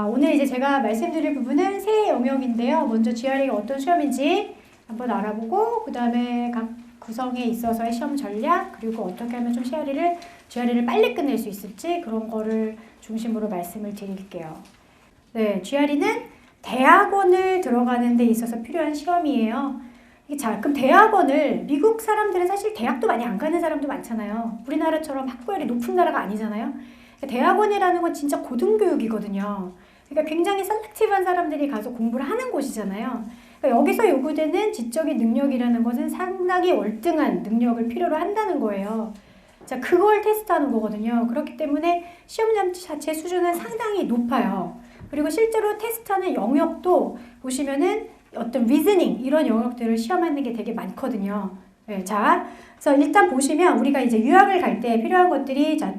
오늘 이제 제가 말씀드릴 부분은 세 영역인데요. 먼저 GRE가 어떤 시험인지 한번 알아보고, 그 다음에 각 구성에 있어서의 시험 전략, 그리고 어떻게 하면 좀 GRE를 빨리 끝낼 수 있을지 그런 거를 중심으로 말씀을 드릴게요. 네, GRE는 대학원을 들어가는 데 있어서 필요한 시험이에요. 자, 그럼 대학원을, 미국 사람들은 사실 대학도 많이 안 가는 사람도 많잖아요. 우리나라처럼 학구열이 높은 나라가 아니잖아요. 대학원이라는 건 진짜 고등교육이거든요. 그러니까 굉장히 셀렉티브한 사람들이 가서 공부를 하는 곳이잖아요. 그러니까 여기서 요구되는 지적인 능력이라는 것은 상당히 월등한 능력을 필요로 한다는 거예요. 자, 그걸 테스트하는 거거든요. 그렇기 때문에 시험 자체 수준은 상당히 높아요. 그리고 실제로 테스트하는 영역도 보시면은 어떤 리즈닝 이런 영역들을 시험하는 게 되게 많거든요. 네, 자, 그래서 일단 보시면 우리가 이제 유학을 갈 때 필요한 것들이 자,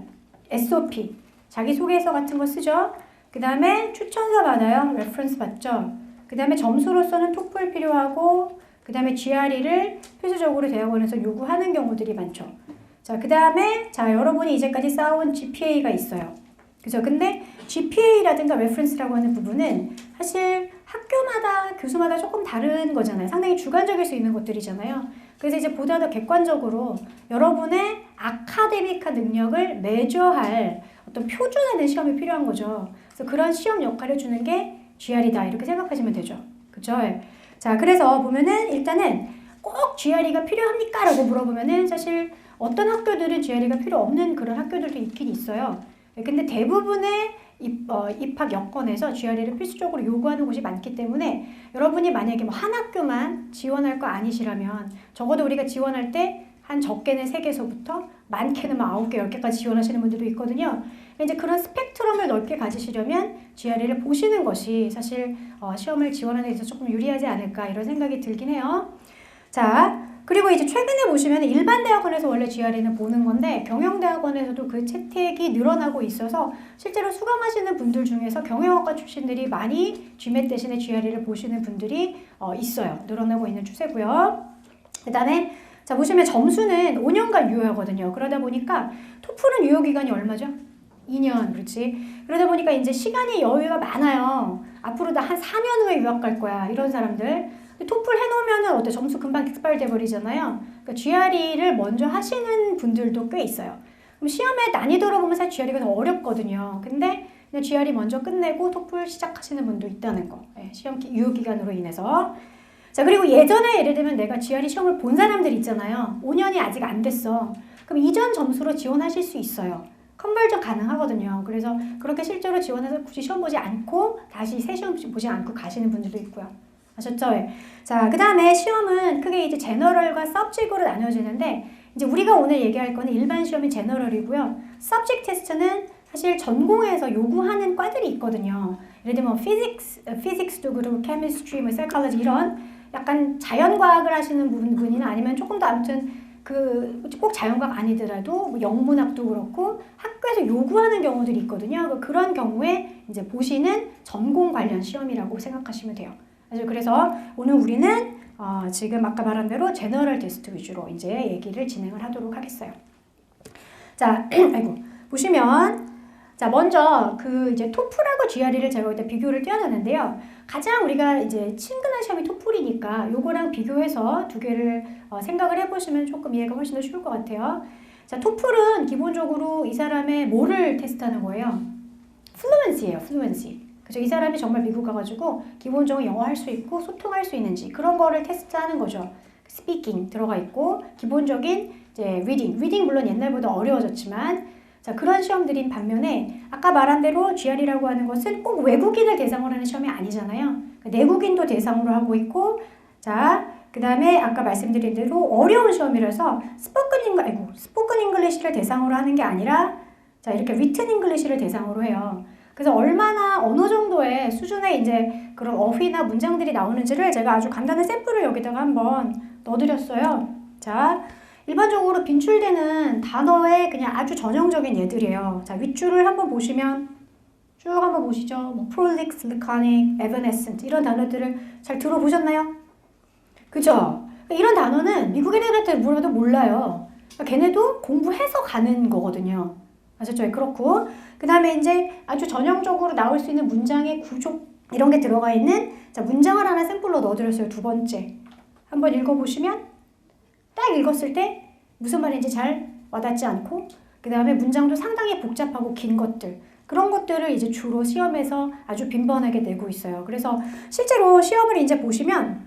SOP, 자기소개서 같은 거 쓰죠. 그 다음에 추천서 받아요. 레퍼런스 받죠. 그 다음에 점수로서는 토플 필요하고, 그 다음에 GRE를 필수적으로 대학원에서 요구하는 경우들이 많죠. 자, 그 다음에 자, 여러분이 이제까지 쌓아온 GPA가 있어요. 그죠? 근데 GPA라든가 레퍼런스라고 하는 부분은 사실 학교마다, 교수마다 조금 다른 거잖아요. 상당히 주관적일 수 있는 것들이잖아요. 그래서 이제 보다 더 객관적으로 여러분의 아카데믹한 능력을 매저할 어떤 표준화된 시험이 필요한 거죠. 그래서 그런 시험 역할을 주는 게 GRE다 이렇게 생각하시면 되죠. 그죠? 자, 그래서 보면은 일단은 꼭 GRE가 필요합니까? 라고 물어보면은 사실 어떤 학교들은 GRE가 필요 없는 그런 학교들도 있긴 있어요. 근데 대부분의 입학 여건에서 GRE를 필수적으로 요구하는 곳이 많기 때문에 여러분이 만약에 뭐 한 학교만 지원할 거 아니시라면 적어도 우리가 지원할 때 한 적게는 3개서부터 많게는 막 9개, 10개까지 지원하시는 분들도 있거든요. 이제 그런 스펙트럼을 넓게 가지시려면 GRE를 보시는 것이 사실 시험을 지원하는 데 있어서 조금 유리하지 않을까 이런 생각이 들긴 해요. 자, 그리고 이제 최근에 보시면 일반 대학원에서 원래 GRE는 보는 건데 경영대학원에서도 그 채택이 늘어나고 있어서 실제로 수강하시는 분들 중에서 경영학과 출신들이 많이 GMAT 대신에 GRE를 보시는 분들이 있어요. 늘어나고 있는 추세고요. 그 다음에 자, 보시면 점수는 5년간 유효하거든요. 그러다 보니까 토플은 유효기간이 얼마죠? 2년, 그렇지? 그러다 보니까 이제 시간이 여유가 많아요. 앞으로도 한 4년 후에 유학 갈 거야. 이런 사람들. 토플 해놓으면은 어때? 점수 금방 삭발돼 버리잖아요. 그러니까 GRE를 먼저 하시는 분들도 꽤 있어요. 그럼 시험의 난이도로 보면 사실 GRE가 더 어렵거든요. 근데 그냥 GRE 먼저 끝내고 토플 시작하시는 분도 있다는 거. 네, 시험 유효기간으로 인해서. 자, 그리고 예전에 예를 들면 내가 GRE 시험을 본 사람들 있잖아요. 5년이 아직 안 됐어. 그럼 이전 점수로 지원하실 수 있어요. 컨버전 가능하거든요. 그래서 그렇게 실제로 지원해서 굳이 시험 보지 않고 다시 새 시험 보지 않고 가시는 분들도 있고요. 아셨죠? 네. 자, 그 다음에 시험은 크게 이제 제너럴과 서브젝트로 나눠지는데 이제 우리가 오늘 얘기할 거는 일반 시험이 제너럴이고요. 서브젝트 테스트는 사실 전공에서 요구하는 과들이 있거든요. 예를 들면 피직스도 그렇고 케미스트리, 뭐 사이콜로지 이런 약간 자연과학을 하시는 분이나 아니면 조금 더 아무튼 꼭 자연과학 아니더라도 뭐 영문학도 그렇고 학교에서 요구하는 경우들이 있거든요. 그런 경우에 이제 보시는 전공 관련 시험이라고 생각하시면 돼요. 그래서 오늘 우리는 지금 아까 말한 대로 제너럴 테스트 위주로 이제 얘기를 진행을 하도록 하겠어요. 자, 아이고 보시면 자, 먼저 이제 토플하고 GRE를 제가 일단 비교를 띄워놨는데요. 가장 우리가 이제 친근한 시험이 토플이니까 요거랑 비교해서 두 개를 생각을 해보시면 조금 이해가 훨씬 더 쉬울 것 같아요. 자, 토플은 기본적으로 이 사람의 뭐를 테스트하는 거예요? 플루언시예요, 플루언시. 그죠? 이 사람이 정말 미국 가가지고 기본적으로 영어 할 수 있고 소통할 수 있는지 그런 거를 테스트하는 거죠. 스피킹 들어가 있고 기본적인 이제 리딩 물론 옛날보다 어려워졌지만 자, 그런 시험들인 반면에 아까 말한 대로 GRE라고 하는 것은 꼭 외국인을 대상으로 하는 시험이 아니잖아요. 내국인도 대상으로 하고 있고 자, 그 다음에 아까 말씀드린 대로 어려운 시험이라서 스포큰 잉글리시를 대상으로 하는 게 아니라 자, 이렇게 리튼 잉글리시를 대상으로 해요. 그래서 얼마나 어느 정도의 수준의 이제 그런 어휘나 문장들이 나오는지를 제가 아주 간단한 샘플을 여기다가 한번 넣어드렸어요. 자, 일반적으로 빈출되는 단어의 그냥 아주 전형적인 예들이에요. 자, 윗줄을 한번 보시면 쭉 한번 보시죠. 뭐 prolix, laconic, evanescent 이런 단어들을 잘 들어보셨나요? 그죠? 이런 단어는 미국 애들한테 물어봐도 몰라요. 그러니까 걔네도 공부해서 가는 거거든요. 아셨죠? 그렇고 그 다음에 이제 아주 전형적으로 나올 수 있는 문장의 구조 이런 게 들어가 있는 자 문장을 하나 샘플로 넣어드렸어요. 두 번째 한번 읽어보시면 딱 읽었을 때 무슨 말인지 잘 와닿지 않고 그 다음에 문장도 상당히 복잡하고 긴 것들 그런 것들을 이제 주로 시험에서 아주 빈번하게 내고 있어요. 그래서 실제로 시험을 이제 보시면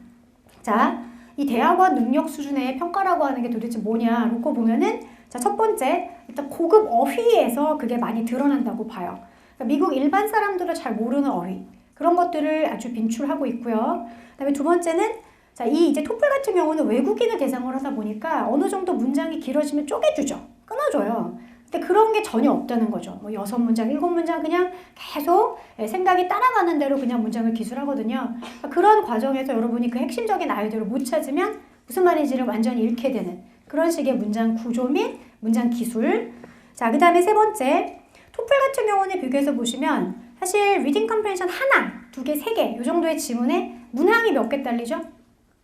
자, 이 대학원 능력 수준의 평가라고 하는 게 도대체 뭐냐 놓고 보면은 자, 첫 번째 일단 고급 어휘에서 그게 많이 드러난다고 봐요. 그러니까 미국 일반 사람들은 잘 모르는 어휘 그런 것들을 아주 빈출하고 있고요. 그다음에 두 번째는 자, 이 이제 토플 같은 경우는 외국인을 대상으로 하다 보니까 어느 정도 문장이 길어지면 쪼개주죠. 끊어줘요. 근데 그런 게 전혀 없다는 거죠. 뭐 6문장, 7문장 그냥 계속 생각이 따라가는 대로 그냥 문장을 기술하거든요. 그런 과정에서 여러분이 그 핵심적인 아이디어를 못 찾으면 무슨 말인지를 완전히 잃게 되는 그런 식의 문장 구조 및 문장 기술. 자, 그 다음에 세 번째 토플 같은 경우는 비교해서 보시면 사실 리딩 컴프레hen션 하나, 2개, 3개 이 정도의 지문에 문항이 몇 개 딸리죠?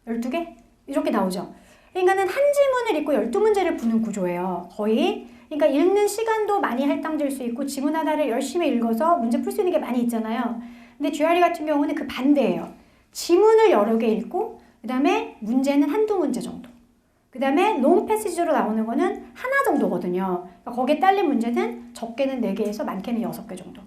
12개? 이렇게 나오죠. 그러니까는 한 지문을 읽고 12문제를 푸는 구조예요. 거의. 그러니까 읽는 시간도 많이 할당될 수 있고 지문 하나를 열심히 읽어서 문제 풀 수 있는 게 많이 있잖아요. 근데 GRE 같은 경우는 그 반대예요. 지문을 여러 개 읽고 그 다음에 문제는 한두 문제 정도. 그 다음에 롱 패시지로 나오는 거는 하나 정도거든요. 그러니까 거기에 딸린 문제는 적게는 4개에서 많게는 6개 정도.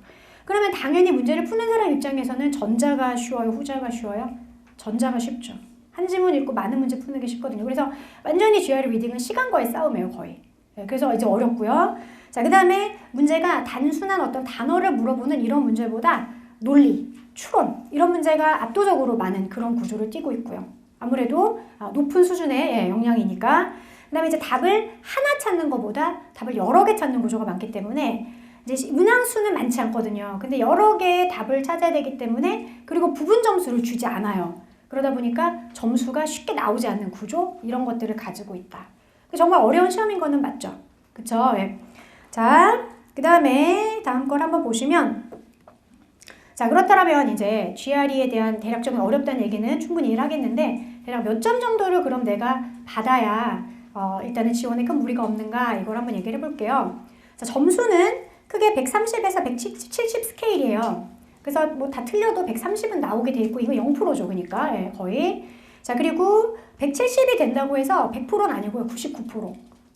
그러면 당연히 문제를 푸는 사람 입장에서는 전자가 쉬워요? 후자가 쉬워요? 전자가 쉽죠. 한 지문 읽고 많은 문제 푸는 게 쉽거든요. 그래서 완전히 GRE 리딩은 시간과의 싸움이에요, 거의. 그래서 이제 어렵고요. 자, 그 다음에 문제가 단순한 어떤 단어를 물어보는 이런 문제보다 논리, 추론 이런 문제가 압도적으로 많은 그런 구조를 띠고 있고요. 아무래도 높은 수준의 역량이니까. 그 다음에 이제 답을 하나 찾는 것보다 답을 여러 개 찾는 구조가 많기 때문에 이제 문항수는 많지 않거든요. 근데 여러 개의 답을 찾아야 되기 때문에 그리고 부분 점수를 주지 않아요. 그러다 보니까 점수가 쉽게 나오지 않는 구조 이런 것들을 가지고 있다. 정말 어려운 시험인 거는 맞죠? 그쵸? 예. 자, 그 다음에 다음 걸 한번 보시면 자, 그렇다면 이제 GRE에 대한 대략적인 어렵다는 얘기는 충분히 이해를 하겠는데 대략 몇 점 정도를 그럼 내가 받아야 일단은 지원에 큰 무리가 없는가 이걸 한번 얘기를 해볼게요. 자, 점수는 크게 130에서 170 스케일이에요. 그래서 뭐 다 틀려도 130은 나오게 돼 있고 이거 0%죠. 그러니까 예, 거의. 자, 그리고 170이 된다고 해서 100%는 아니고요. 99%.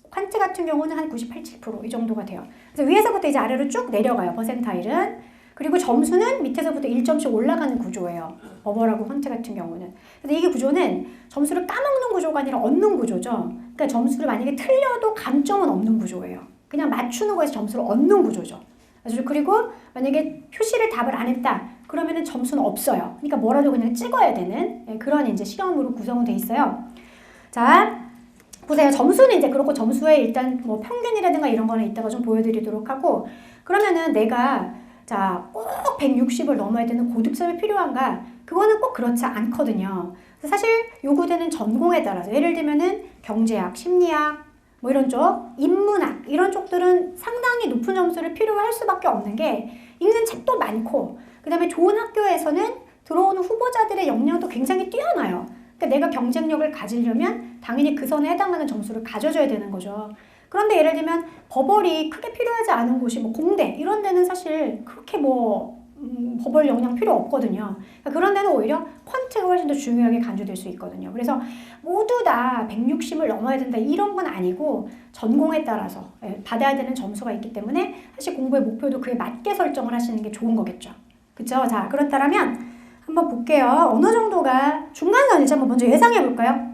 퀀트 같은 경우는 한 98, 7%이 정도가 돼요. 그래서 위에서부터 이제 아래로 쭉 내려가요. 퍼센타일은. 그리고 점수는 밑에서부터 1점씩 올라가는 구조예요. 버벌하고 퀀트 같은 경우는. 그래서 이게 구조는 점수를 까먹는 구조가 아니라 얻는 구조죠. 그러니까 점수를 만약에 틀려도 감점은 없는 구조예요. 그냥 맞추는 거에서 점수를 얻는 구조죠. 그리고 만약에 표시를 답을 안 했다. 그러면은 점수는 없어요. 그러니까 뭐라도 그냥 찍어야 되는 그런 이제 시험으로 구성돼 있어요. 자, 보세요. 점수는 이제 그렇고 점수에 일단 뭐 평균이라든가 이런 거는 이따가 좀 보여드리도록 하고 그러면은 내가 자, 꼭 160을 넘어야 되는 고득점이 필요한가? 그거는 꼭 그렇지 않거든요. 사실 요구되는 전공에 따라서 예를 들면은 경제학, 심리학 뭐 이런 쪽, 인문학 이런 쪽들은 상당히 높은 점수를 필요할 수밖에 없는 게 읽는 책도 많고 그 다음에 좋은 학교에서는 들어오는 후보자들의 역량도 굉장히 뛰어나요. 그러니까 내가 경쟁력을 가지려면 당연히 그 선에 해당하는 점수를 가져줘야 되는 거죠. 그런데 예를 들면 버벌이 크게 필요하지 않은 곳이 뭐 공대 이런 데는 사실 그렇게 뭐 버벌 역량 필요 없거든요. 그러니까 그런 데는 오히려 퀀트가 훨씬 더 중요하게 간주될 수 있거든요. 그래서 모두 다 160을 넘어야 된다 이런 건 아니고 전공에 따라서 받아야 되는 점수가 있기 때문에 사실 공부의 목표도 그에 맞게 설정을 하시는 게 좋은 거겠죠. 그쵸? 자, 그렇다면 한번 볼게요. 어느 정도가 중간선일지 한번 먼저 예상해 볼까요?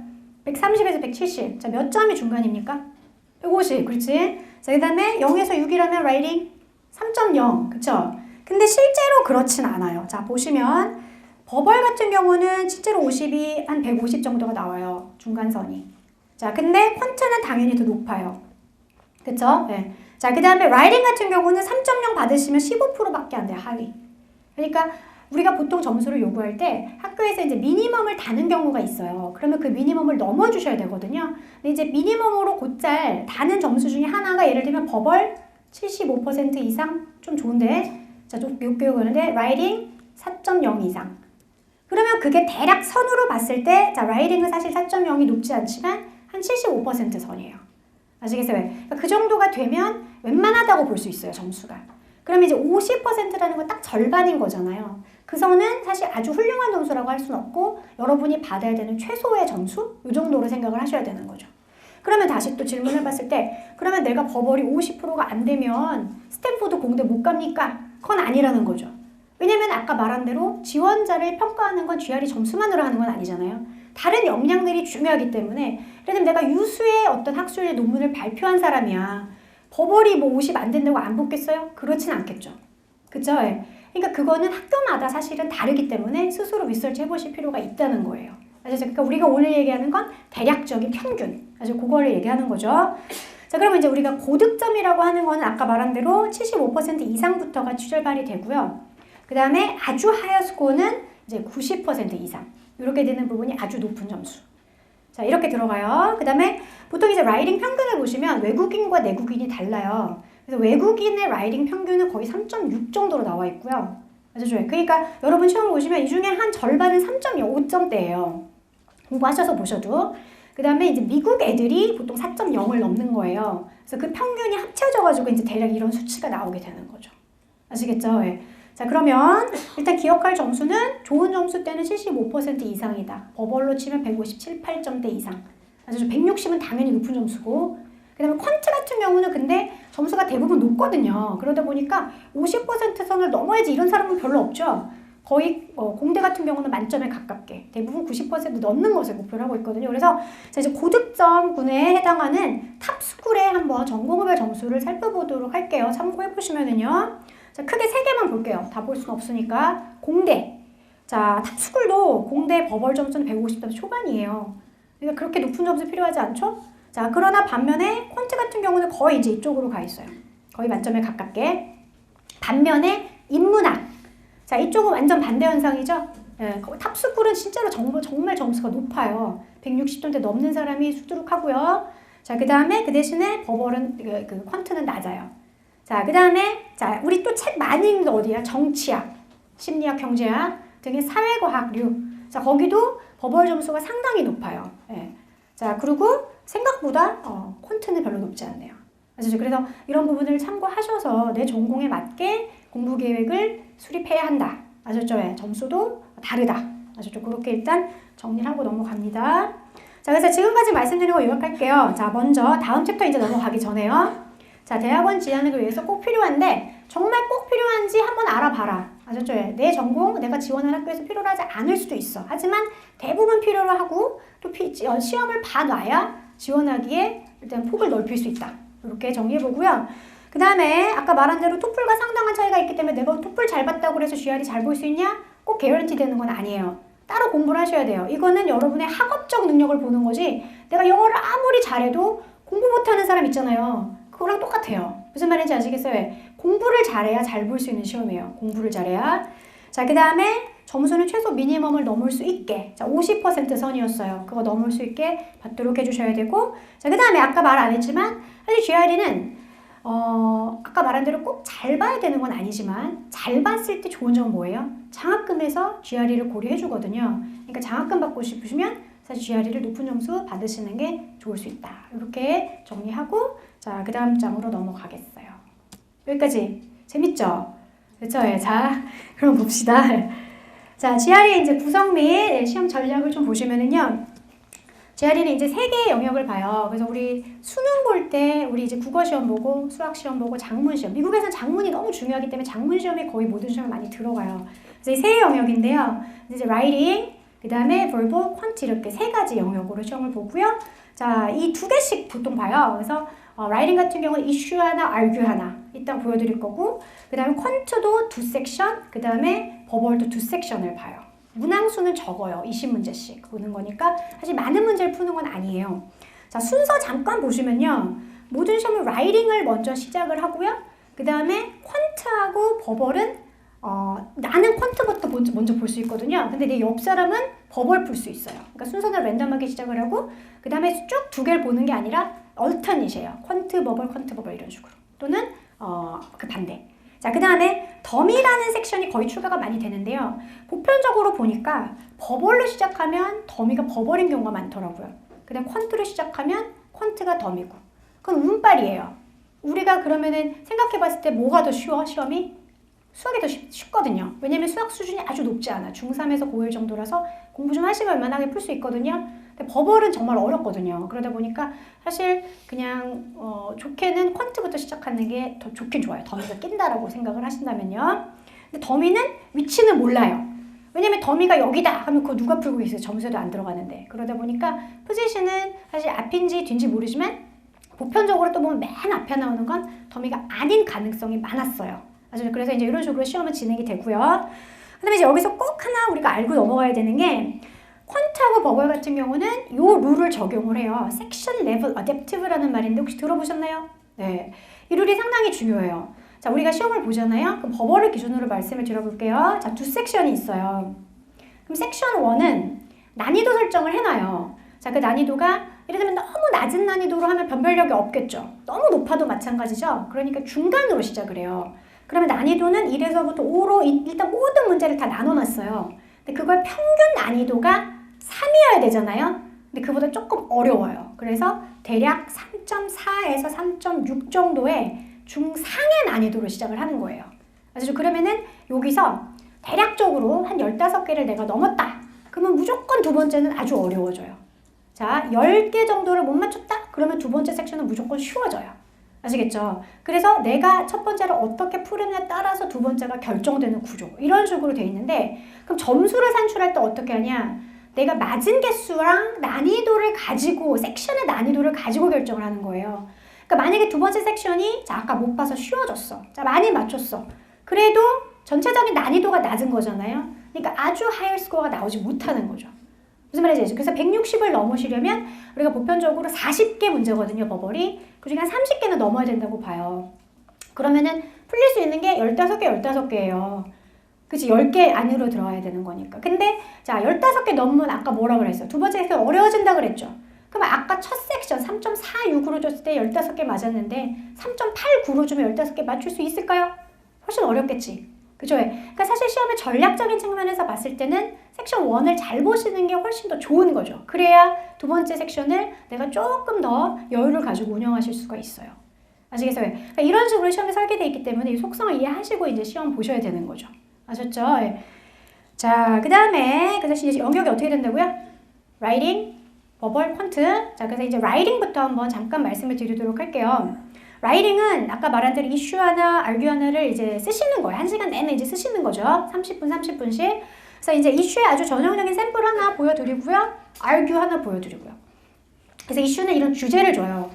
130에서 170. 자, 몇 점이 중간입니까? 150. 그렇지? 자, 그 다음에 0에서 6이라면 라이딩 3.0. 그쵸? 근데 실제로 그렇진 않아요. 자, 보시면 버벌 같은 경우는 실제로 50이 한 150 정도가 나와요. 중간선이. 자, 근데 퀀트는 당연히 더 높아요. 그쵸? 네. 자, 그 다음에 라이딩 같은 경우는 3.0 받으시면 15%밖에 안 돼요. 하위. 그러니까 우리가 보통 점수를 요구할 때 학교에서 이제 미니멈을 다는 경우가 있어요. 그러면 그 미니멈을 넘어주셔야 되거든요. 근데 이제 미니멈으로 곧잘 다는 점수 중에 하나가 예를 들면 버벌 75% 이상 좀 좋은데 자, 좀 몇개 오는데 라이딩 4.0 이상. 그러면 그게 대략 선으로 봤을 때 자, 라이딩은 사실 4.0이 높지 않지만 한 75% 선이에요. 아시겠어요? 그러니까 그 정도가 되면 웬만하다고 볼 수 있어요, 점수가. 그러면 이제 50%라는 건 딱 절반인 거잖아요. 그 선은 사실 아주 훌륭한 점수라고 할 수는 없고 여러분이 받아야 되는 최소의 점수? 이 정도로 생각을 하셔야 되는 거죠. 그러면 다시 또 질문을 봤을 때 그러면 내가 버벌이 50%가 안 되면 스탠포드 공대 못 갑니까? 그건 아니라는 거죠. 왜냐면 아까 말한 대로 지원자를 평가하는 건 GRE 점수만으로 하는 건 아니잖아요. 다른 역량들이 중요하기 때문에 예를 들면 내가 유수의 어떤 학술의 논문을 발표한 사람이야. 버벌이 뭐 50 안 된다고 안 붙겠어요? 그렇진 않겠죠. 그쵸? 예. 그러니까 그거는 학교마다 사실은 다르기 때문에 스스로 리서치 해보실 필요가 있다는 거예요. 아시죠? 그러니까 우리가 오늘 얘기하는 건 대략적인 평균. 아주 그거를 얘기하는 거죠. 자, 그러면 이제 우리가 고득점이라고 하는 거는 아까 말한 대로 75% 이상부터가 출발이 되고요. 그 다음에 아주 하이어 스코어는 이제 90% 이상. 이렇게 되는 부분이 아주 높은 점수. 자, 이렇게 들어가요. 그 다음에 보통 이제 라이팅 평균을 보시면 외국인과 내국인이 달라요. 그래서 외국인의 라이팅 평균은 거의 3.6 정도로 나와 있고요. 아시죠? 그러니까 여러분 시험을 보시면 이 중에 한 절반은 3.5점대예요. 공부하셔서 보셔도. 그 다음에 이제 미국 애들이 보통 4.0을 넘는 거예요. 그래서 그 평균이 합쳐져가지고 이제 대략 이런 수치가 나오게 되는 거죠. 아시겠죠? 예. 자, 그러면 일단 기억할 점수는 좋은 점수 때는 75% 이상이다. 버벌로 치면 157, 8점대 이상. 아시죠? 160은 당연히 높은 점수고. 그 다음에 퀀트 같은 경우는 근데 점수가 대부분 높거든요. 그러다 보니까 50% 선을 넘어야지 이런 사람은 별로 없죠. 거의 공대 같은 경우는 만점에 가깝게 대부분 90% 넣는 것을 목표로 하고 있거든요. 그래서 이제 고득점군에 해당하는 탑스쿨에 한번 전공별 점수를 살펴보도록 할게요. 참고해 보시면은요. 자, 크게 세 개만 볼게요. 다 볼 수는 없으니까. 공대. 자, 탑스쿨도 공대 버벌 점수는 150점 초반이에요. 그러니까 그렇게 높은 점수 필요하지 않죠? 자, 그러나 반면에 퀀트 같은 경우는 거의 이제 이쪽으로 가 있어요. 거의 만점에 가깝게. 반면에 인문학. 자, 이쪽은 완전 반대 현상이죠? 예, 탑스쿨은 진짜로 정말 점수가 높아요. 160점대 넘는 사람이 수두룩하고요. 자, 그 다음에 그 대신에 버벌은, 그 퀀트는 낮아요. 자, 그 다음에, 자, 우리 또 책 많이 읽는 거 어디야? 정치학, 심리학, 경제학 등의 사회과학류. 자, 거기도 버벌 점수가 상당히 높아요. 예. 자, 그리고 생각보다, 퀀트는 별로 높지 않네요. 아시죠? 그래서 이런 부분을 참고하셔서 내 전공에 맞게 공부 계획을 수립해야 한다. 아셨죠? 예, 점수도 다르다. 아셨죠? 그렇게 일단 정리를 하고 넘어갑니다. 자, 그래서 지금까지 말씀드린 거 요약할게요. 자, 먼저 다음 챕터 이제 넘어가기 전에요. 자, 대학원 진학을 위해서 꼭 필요한데 정말 꼭 필요한지 한번 알아봐라. 아셨죠? 예, 내 전공, 내가 지원한 학교에서 필요로 하지 않을 수도 있어. 하지만 대부분 필요로 하고 또 시험을 봐놔야 지원하기에 일단 폭을 넓힐 수 있다. 이렇게 정리해보고요. 그 다음에 아까 말한 대로 토플과 상당한 차이가 있기 때문에 내가 토플 잘 봤다고 해서 GRE 잘 볼 수 있냐? 꼭 개런티 되는 건 아니에요. 따로 공부를 하셔야 돼요. 이거는 여러분의 학업적 능력을 보는 거지 내가 영어를 아무리 잘해도 공부 못하는 사람 있잖아요. 그거랑 똑같아요. 무슨 말인지 아시겠어요? 공부를 잘해야 잘 볼 수 있는 시험이에요. 공부를 잘해야. 자, 그 다음에 점수는 최소 미니멈을 넘을 수 있게. 자, 50% 선이었어요. 그거 넘을 수 있게 받도록 해주셔야 되고. 자, 그 다음에 아까 말 안 했지만 사실 GRE는 아까 말한 대로 꼭 잘 봐야 되는 건 아니지만 잘 봤을 때 좋은 점은 뭐예요? 장학금에서 GRE를 고려해 주거든요. 그러니까 장학금 받고 싶으시면 사실 GRE를 높은 점수 받으시는 게 좋을 수 있다. 이렇게 정리하고 자, 그 다음 장으로 넘어가겠어요. 여기까지 재밌죠? 그렇죠? 예, 자, 그럼 봅시다. 자, GRE 이제 구성 및 시험 전략을 좀 보시면은요. GRE는 이제 세 개의 영역을 봐요. 그래서 우리 수능 볼 때 우리 이제 국어 시험 보고 수학 시험 보고 장문 시험. 미국에서는 장문이 너무 중요하기 때문에 장문 시험에 거의 모든 시험을 많이 들어가요. 그래서 이 세 영역인데요. 이제 writing, 그 다음에 verbal, quant 이렇게 세 가지 영역으로 시험을 보고요. 자, 이 두 개씩 보통 봐요. 그래서 writing 같은 경우는 issue 하나, argue 하나 이따 보여드릴 거고, 그 다음에 quant도 두 섹션, 그 다음에 verbal도 두 섹션을 봐요. 문항수는 적어요. 20문제씩 보는 거니까 사실 많은 문제를 푸는 건 아니에요. 자, 순서 잠깐 보시면요. 모든 시험은 writing을 먼저 시작을 하고요. 그 다음에 퀀트하고 버벌은 나는 퀀트부터 먼저 볼 수 있거든요. 근데 내 옆 사람은 버벌 풀 수 있어요. 그러니까 순서는 랜덤하게 시작을 하고 그 다음에 쭉 두 개를 보는 게 아니라 얼터닛이에요. 퀀트 버벌 이런 식으로. 또는 그 반대. 자, 그 다음에 덤이라는 섹션이 거의 추가가 많이 되는데요. 보편적으로 보니까 버벌로 시작하면 덤이가 버벌인 경우가 많더라고요. 그 다음 퀀트로 시작하면 퀀트가 덤이고 그건 운빨이에요. 우리가 그러면은 생각해봤을 때 뭐가 더 쉬워? 시험이? 수학이 더 쉽거든요. 왜냐면 수학 수준이 아주 높지 않아. 중3에서 고1 정도라서 공부 좀 하시면 웬만하게 풀 수 있거든요. 근데 버벌은 정말 어렵거든요. 그러다 보니까 사실 그냥 좋게는 퀀트부터 시작하는 게 더 좋긴 좋아요. 더미가 낀다라고 생각을 하신다면요. 근데 더미는 위치는 몰라요. 왜냐면 더미가 여기다 하면 그거 누가 풀고 있어요. 점수에도 안 들어가는데. 그러다 보니까 포지션은 사실 앞인지 뒤인지 모르지만 보편적으로 또 보면 맨 앞에 나오는 건 더미가 아닌 가능성이 많았어요. 그래서 이제 이런 식으로 시험은 진행이 되고요. 그다음에 이제 여기서 꼭 하나 우리가 알고 넘어가야 되는 게 퀀트하고 버벌 같은 경우는 요 룰을 적용을 해요. 섹션 레벨 어댑티브라는 말인데 혹시 들어보셨나요? 네, 이 룰이 상당히 중요해요. 자, 우리가 시험을 보잖아요. 그럼 버벌을 기준으로 말씀을 드려볼게요. 자, 두 섹션이 있어요. 그럼 섹션 1은 난이도 설정을 해놔요. 자, 그 난이도가 예를 들면 너무 낮은 난이도로 하면 변별력이 없겠죠. 너무 높아도 마찬가지죠. 그러니까 중간으로 시작을 해요. 그러면 난이도는 1에서부터 5로 일단 모든 문제를 다 나눠놨어요. 근데 그걸 평균 난이도가 3이어야 되잖아요. 근데 그보다 조금 어려워요. 그래서 대략 3.4에서 3.6 정도의 중상의 난이도로 시작을 하는 거예요. 그래서 그러면은 여기서 대략적으로 한 15개를 내가 넘었다. 그러면 무조건 두 번째는 아주 어려워져요. 자, 10개 정도를 못 맞췄다? 그러면 두 번째 섹션은 무조건 쉬워져요. 아시겠죠? 그래서 내가 첫 번째를 어떻게 푸느냐에 따라서 두 번째가 결정되는 구조. 이런 식으로 돼 있는데 그럼 점수를 산출할 때 어떻게 하냐? 내가 맞은 개수랑 난이도를 가지고 섹션의 난이도를 가지고 결정을 하는 거예요. 그러니까 만약에 두 번째 섹션이 자 아까 못 봐서 쉬워졌어. 자 많이 맞췄어. 그래도 전체적인 난이도가 낮은 거잖아요. 그러니까 아주 하이 스코어가 나오지 못하는 거죠. 무슨 말인지 알죠? 그래서 160을 넘으시려면 우리가 보편적으로 40개 문제거든요, 버벌이. 그중에 한 30개는 넘어야 된다고 봐요. 그러면은 풀릴 수 있는 게 15개, 15개예요. 그치? 10개 안으로 들어와야 되는 거니까. 근데 자 15개 넘으면 아까 뭐라 그랬어요? 두 번째 섹션 어려워진다 그랬죠? 그럼 아까 첫 섹션 3.46으로 줬을 때 15개 맞았는데 3.89로 주면 15개 맞출 수 있을까요? 훨씬 어렵겠지. 그죠? 그러니까 사실 시험의 전략적인 측면에서 봤을 때는 섹션 1을 잘 보시는 게 훨씬 더 좋은 거죠. 그래야 두 번째 섹션을 내가 조금 더 여유를 가지고 운영하실 수가 있어요. 아시겠어요? 그러니까 이런 식으로 시험이 설계되어 있기 때문에 이 속성을 이해하시고 이제 시험 보셔야 되는 거죠. 아셨죠? 자, 그 다음에 그래서 이제 영역이 어떻게 된다고요? 라이팅, 버벌, 퀀트. 자, 그래서 이제 라이팅부터 한번 잠깐 말씀을 드리도록 할게요. 라이팅은 아까 말한 대로 이슈 하나, 알규 하나를 이제 쓰시는 거예요. 1시간 내내 이제 쓰시는 거죠. 30분, 30분씩. 그래서 이제 이슈에 아주 전형적인 샘플 하나 보여드리고요. 알규 하나 보여드리고요. 그래서 이슈는 이런 주제를 줘요.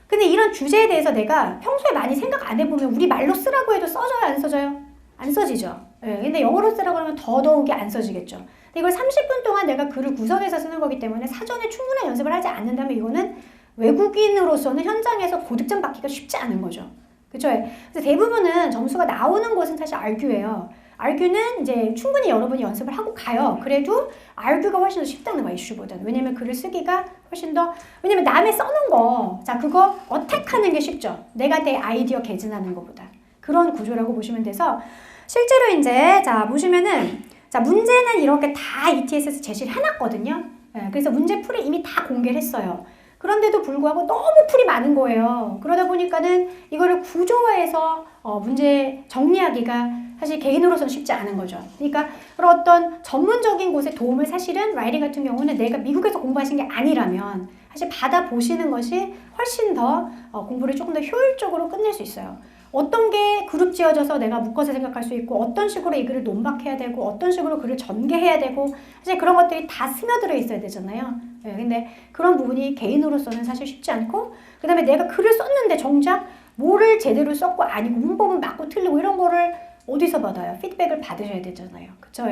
근데 이런 주제에 대해서 내가 평소에 많이 생각 안 해보면 우리 말로 쓰라고 해도 써져요? 안 써져요? 안 써지죠. 예, 근데 영어로 쓰라고 하면 더더욱이 안 써지겠죠. 근데 이걸 30분 동안 내가 글을 구성해서 쓰는 거기 때문에 사전에 충분한 연습을 하지 않는다면 이거는 외국인으로서는 현장에서 고득점 받기가 쉽지 않은 거죠. 그쵸? 그래서 대부분은 점수가 나오는 것은 사실 알규예요. 알규는 이제 충분히 여러분이 연습을 하고 가요. 그래도 알규가 훨씬 더 쉽다는 거야, 이슈보다는. 왜냐면 글을 쓰기가 훨씬 더, 왜냐면 남의 써놓은 거, 자, 그거 어택하는 게 쉽죠. 내가 내 아이디어 개진하는 것보다. 그런 구조라고 보시면 돼서, 실제로 이제, 자, 보시면은, 자, 문제는 이렇게 다 ETS에서 제시를 해놨거든요. 예, 그래서 문제 풀이 이미 다 공개를 했어요. 그런데도 불구하고 너무 풀이 많은 거예요. 그러다 보니까는 이거를 구조화해서 문제 정리하기가 사실 개인으로서는 쉽지 않은 거죠. 그러니까 그런 어떤 전문적인 곳의 도움을 사실은 라이팅 같은 경우는 내가 미국에서 공부하신 게 아니라면 사실 받아보시는 것이 훨씬 더 공부를 조금 더 효율적으로 끝낼 수 있어요. 어떤 게 그룹 지어져서 내가 묶어서 생각할 수 있고 어떤 식으로 이 글을 논박해야 되고 어떤 식으로 글을 전개해야 되고 사실 그런 것들이 다 스며들어 있어야 되잖아요. 네, 근데 그런 부분이 개인으로서는 사실 쉽지 않고 그 다음에 내가 글을 썼는데 정작 뭐를 제대로 썼고 아니고 문법은 맞고 틀리고 이런 거를 어디서 받아요? 피드백을 받으셔야 되잖아요. 그쵸?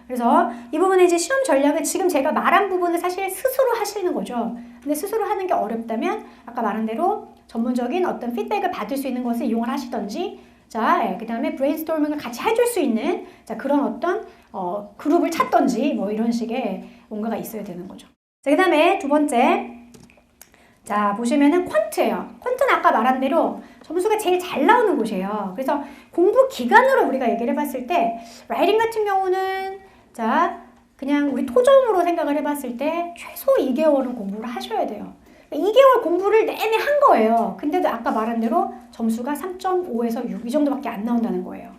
그래서 이 부분에 이제 시험 전략은 지금 제가 말한 부분을 사실 스스로 하시는 거죠. 근데 스스로 하는 게 어렵다면 아까 말한 대로 전문적인 어떤 피드백을 받을 수 있는 것을 이용을 하시던지 자, 그 다음에 브레인스토밍을 같이 해줄 수 있는 자, 그런 어떤 그룹을 찾던지 뭐 이런 식의 뭔가가 있어야 되는 거죠. 자, 그 다음에 두 번째 자 보시면은 퀀트예요. 퀀트는 아까 말한 대로 점수가 제일 잘 나오는 곳이에요. 그래서 공부 기간으로 우리가 얘기를 해봤을 때 라이팅 같은 경우는 자 그냥 우리 토종으로 생각을 해봤을 때 최소 2개월은 공부를 하셔야 돼요. 2개월 공부를 내내 한 거예요. 근데도 아까 말한 대로 점수가 3.5에서 6 이 정도밖에 안 나온다는 거예요.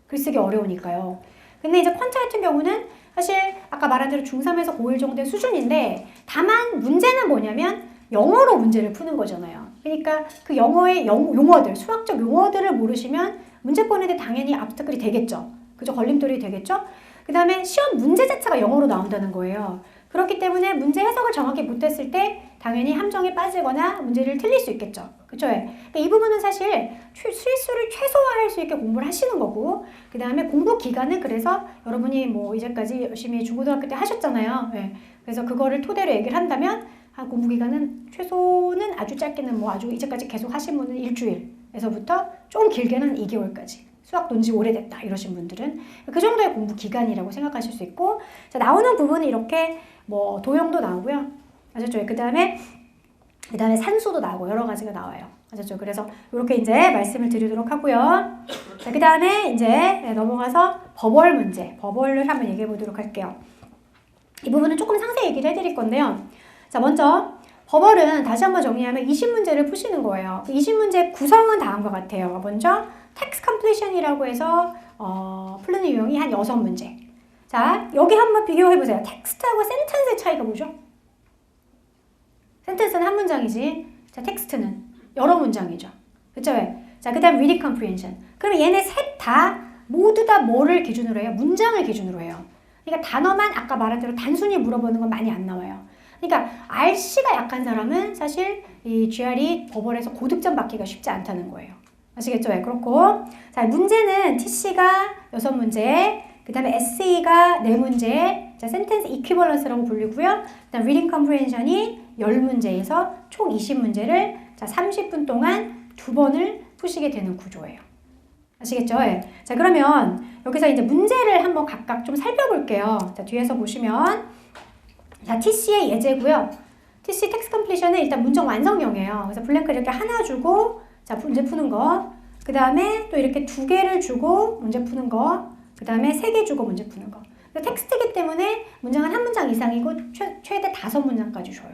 글쓰기 어려우니까요. 근데 이제 퀀트 같은 경우는 사실 아까 말한 대로 중3에서 고1 정도의 수준인데 다만 문제는 뭐냐면 영어로 문제를 푸는 거잖아요. 그러니까 그 영어의 용어들, 수학적 용어들을 모르시면 문제 푸는데 당연히 압스터클이 되겠죠. 그죠? 걸림돌이 되겠죠? 그 다음에 시험 문제 자체가 영어로 나온다는 거예요. 그렇기 때문에 문제 해석을 정확히 못했을 때 당연히 함정에 빠지거나 문제를 틀릴 수 있겠죠. 그쵸? 그러니까 이 부분은 사실 실수를 최소화할 수 있게 공부를 하시는 거고, 그 다음에 공부 기간은 그래서 여러분이 뭐 이제까지 열심히 중고등학교 때 하셨잖아요. 네. 그래서 그거를 토대로 얘기를 한다면 한 공부 기간은 최소는 아주 짧게는 뭐 아주 이제까지 계속 하신 분은 일주일에서부터 좀 길게는 2개월까지. 수학 논지 오래됐다 이러신 분들은 그 정도의 공부 기간이라고 생각하실 수 있고, 자, 나오는 부분은 이렇게 뭐 도형도 나오고요. 아셨죠? 그 다음에 산수도 나오고 여러 가지가 나와요. 아셨죠? 그래서 이렇게 이제 말씀을 드리도록 하고요. 자, 그 다음에 이제 넘어가서 버벌 문제, 버벌을 한번 얘기해 보도록 할게요. 이 부분은 조금 상세히 얘기를 해드릴 건데요. 자, 먼저 버벌은 다시 한번 정리하면 20문제를 푸시는 거예요. 20문제 구성은 다음과 같아요. 먼저 텍스트 컴플리션이라고 해서 푸는 유형이 한 6문제. 자, 여기 한번 비교해보세요. 텍스트하고 센텐스의 차이가 뭐죠? 센텐스는 한 문장이지. 자, 텍스트는 여러 문장이죠. 그쵸? 자, 그 다음 reading comprehension. 그러면 얘네 셋 다 모두 다 뭐를 기준으로 해요? 문장을 기준으로 해요. 그러니까 단어만 아까 말한 대로 단순히 물어보는 건 많이 안 나와요. 그러니까 RC가 약한 사람은 사실 이 GRE 버벌에서 고득점 받기가 쉽지 않다는 거예요. 아시겠죠? 네, 그렇고, 자, 문제는 TC가 6문제, 그 다음에 SE가 4문제, 자, 센텐스 이퀴벌런스라고 불리고요. 그 다음 reading comprehension이 10문제에서 총 20문제를 자, 30분 동안 2번을 푸시게 되는 구조예요. 아시겠죠? 네. 자, 그러면 여기서 이제 문제를 한번 각각 좀 살펴볼게요. 자, 뒤에서 보시면, 자, TC의 예제고요. TC 텍스트 컴플리션은 일단 문장 완성형이에요. 그래서 블랭크 이렇게 하나 주고, 자, 문제 푸는 거. 그 다음에 또 이렇게 2개를 주고 문제 푸는 거. 그 다음에 3개 주고 문제 푸는 거. 텍스트이기 때문에 문장은 한 문장 이상이고 최대 5문장까지 줘요.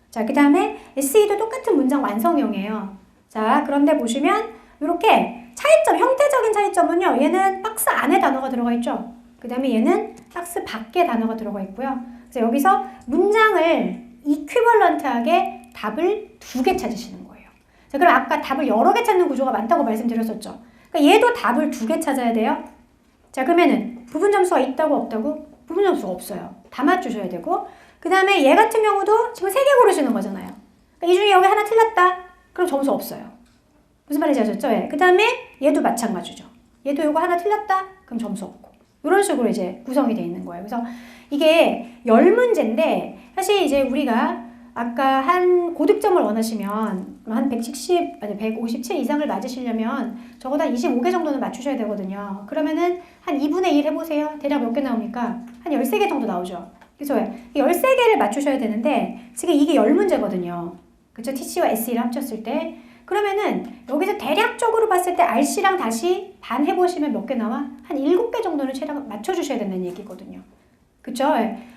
자, 그 다음에 SE도 똑같은 문장 완성형이에요. 자, 그런데 보시면 이렇게 차이점, 형태적인 차이점은요. 얘는 박스 안에 단어가 들어가 있죠. 그 다음에 얘는 박스 밖에 단어가 들어가 있고요. 그래서 여기서 문장을 이퀴벌런트하게 답을 2개 찾으시는 거예요. 자, 그럼 아까 답을 여러 개 찾는 구조가 많다고 말씀드렸었죠. 그러니까 얘도 답을 2개 찾아야 돼요. 자, 그러면은 부분 점수가 있다고 없다고? 부분 점수가 없어요. 다 맞추셔야 되고, 그 다음에 얘 같은 경우도 지금 3개 고르시는 거잖아요. 그러니까 이 중에 여기 하나 틀렸다? 그럼 점수 없어요. 무슨 말인지 아셨죠? 예. 그 다음에 얘도 마찬가지죠. 얘도 이거 하나 틀렸다? 그럼 점수 없고. 이런 식으로 이제 구성이 되어 있는 거예요. 그래서 이게 10문제인데, 사실 이제 우리가 아까 한 고득점을 원하시면 한 157 이상을 맞으시려면 적어도 한 25개 정도는 맞추셔야 되거든요. 그러면은 한 2분의 1 해보세요. 대략 몇 개 나옵니까? 한 13개 정도 나오죠. 그래서 13개를 맞추셔야 되는데 지금 이게 10문제거든요. 그쵸? TC와 SE를 합쳤을 때. 그러면은 여기서 대략적으로 봤을 때 RC랑 다시 반 해보시면 몇 개 나와? 한 7개 정도는 최대한 맞춰주셔야 된다는 얘기거든요. 그쵸?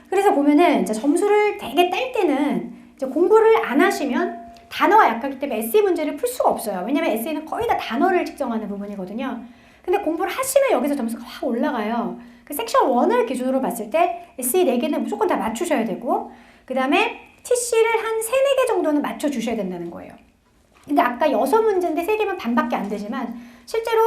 그래서 보면은 이제 점수를 되게 딸 때는 이제 공부를 안 하시면 단어가 약하기 때문에 SE 문제를 풀 수가 없어요. 왜냐면 SE는 거의 다 단어를 측정하는 부분이거든요. 근데 공부를 하시면 여기서 점수가 확 올라가요. 그 섹션 1을 기준으로 봤을 때 SE 4개는 무조건 다 맞추셔야 되고, 그 다음에 TC를 한 3, 4개 정도는 맞춰주셔야 된다는 거예요. 근데 아까 6문제인데 3개면 반밖에 안 되지만 실제로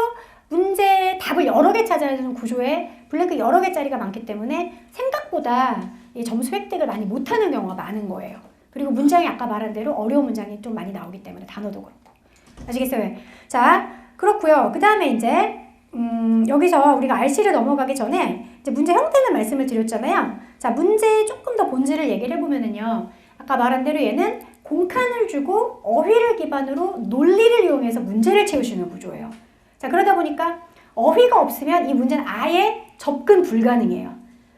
문제 답을 여러 개 찾아야 되는 구조에 블랭크 여러 개짜리가 많기 때문에 생각보다 이 점수 획득을 많이 못하는 경우가 많은 거예요. 그리고 문장이 아까 말한 대로 어려운 문장이 좀 많이 나오기 때문에 단어도 그렇고. 아시겠어요? 자, 그렇고요. 그 다음에 이제 여기서 우리가 RC를 넘어가기 전에 이제 문제 형태는 말씀을 드렸잖아요. 자, 문제 조금 더 본질을 얘기를 해보면은요. 아까 말한 대로 얘는 공칸을 주고 어휘를 기반으로 논리를 이용해서 문제를 채우시는 구조예요. 자, 그러다 보니까 어휘가 없으면 이 문제는 아예 접근 불가능해요.